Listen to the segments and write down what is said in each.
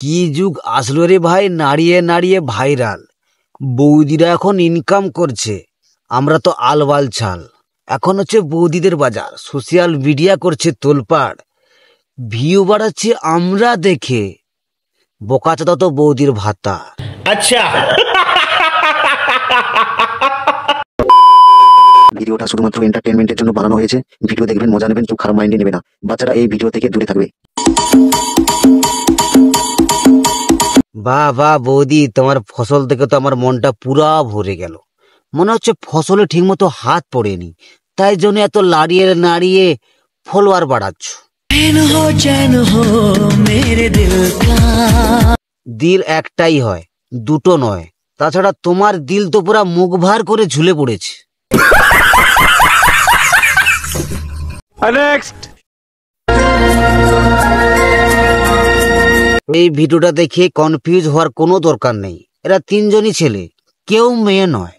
কি যুগ আসলো রে ভাই, নাড়িয়ে নাড়িয়ে ভাইরাল। বৌদিরা এখন ইনকাম করছে, আমরা তো আলবাল ছাল। এখন হচ্ছে বৌদিদের বাজার, সোশ্যাল মিডিয়া করছে তোলপাড়, ভিউ বাড়াচ্ছে আমরা দেখে, বোকাচোদা তো বৌদির ভাতা। আচ্ছা, ভিডিওটা শুধুমাত্র এন্টারটেনমেন্টের জন্য বানানো হয়েছে। ভিডিও দেখবেন, মজা নেবেন, কেউ খারাপ মাইন্ডে নেবে না। বাচ্চারা এই ভিডিও থেকে দূরে থাকবে। বাহ বাহ বৌদি, তোমার ফসল দেখে তো আমার মনটা পুরা ভরে গেল। মনে হচ্ছে ফসলে ঠিক মতো হাত পড়েনি, তাই জন্য এত লাড়িয়ে নাড়িয়ে ফলোয়ার বাড়াচ্ছ। দিল একটাই হয়, দুটো নয়। তাছাড়া তোমার দিল তো পুরা মুখ ভার করে ঝুলে পড়েছে। এই ভিডিওটা দেখে কনফিউজ হওয়ার কোনো দরকার নেই, এরা তিনজনই ছেলে, কেউ মেয়ে নয়।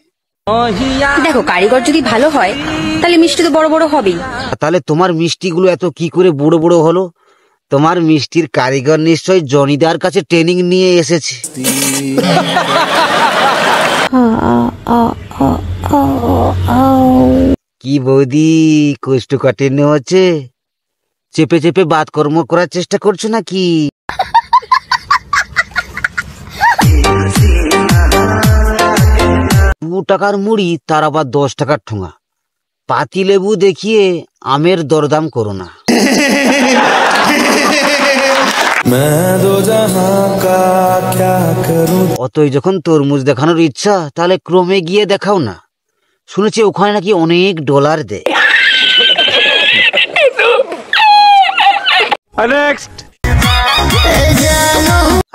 দেখো, কারিগর যদি ভালো হয় তাহলে মিষ্টি তো বড় বড় হবেই। তাহলে তোমার মিষ্টিগুলো এত কি করে বড় বড় হলো? তোমার মিষ্টির কারিগর নিশ্চয় জনিদার কাছে ট্রেনিং নিয়ে এসেছে। কি বৌদি, কোষ্ঠকাঠিন্য হচ্ছে? চেপে চেপে বাতকর্ম করার চেষ্টা করছো নাকি? টাকার মুড়ি, তার আবার 10 টাকার ঠোঙা। পাতি লেবু দেখিয়ে আমের দরদাম করো না। অতই যখন তরমুজ দেখানোর ইচ্ছা, তাহলে ক্রমে গিয়ে দেখাও না। শুনেছি ওখানে নাকি অনেক ডলার দেয়।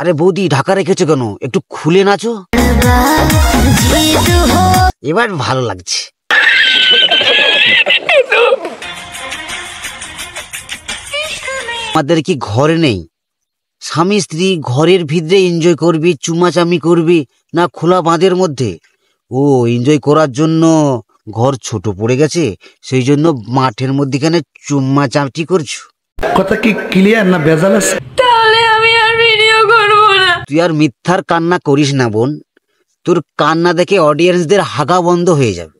আরে বৌদি, ঢাকা রেখেছো কেন? একটু খুলে নাচো, এবার ভালো লাগছে। আমাদের কি ঘরে নেই? স্বামী স্ত্রী ঘরের ভিতরে এনজয় করবি, চুমাচামি করবি, না খোলা বাঁধের মধ্যে? ও এনজয় করার জন্য ঘর ছোট পড়ে গেছে, সেই জন্য মাঠের মধ্যেখানে চুম্মাচাটি করছো। কথা কি ক্লিয়ার না ভেজাল আছে? তাহলে আমি আর ভিডিও করব না। তুই আর মিথ্যার কান্না করিস না বোন, তোর কান্না দেখে অডিয়েন্সদের হাগা বন্ধ হয়ে যাবে।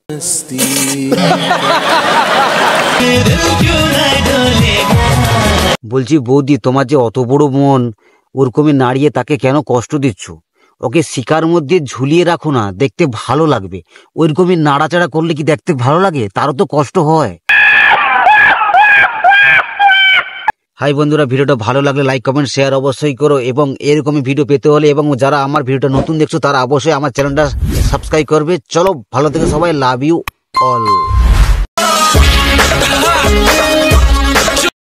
বলছি বৌদি, তোমার যে অত বড় মন, ওরকমই নাড়িয়ে তাকে কেন কষ্ট দিচ্ছ? ওকে শিকার মধ্যে ঝুলিয়ে রাখো না, দেখতে ভালো লাগবে। ওইরকমই নাড়াচাড়া করলে কি দেখতে ভালো লাগে? তারও তো কষ্ট হয়। হাই বন্ধুরা, ভিডিওটা ভালো লাগলে লাইক কমেন্ট শেয়ার অবশ্যই করো, এবং এরকমই ভিডিও পেতে হলে, এবং যারা আমার ভিডিওটা নতুন দেখছো তারা অবশ্যই আমার চ্যানেলটা সাবস্ক্রাইব করবে। চলো, ভালো থেকে সবাই, লাভ ইউ অল।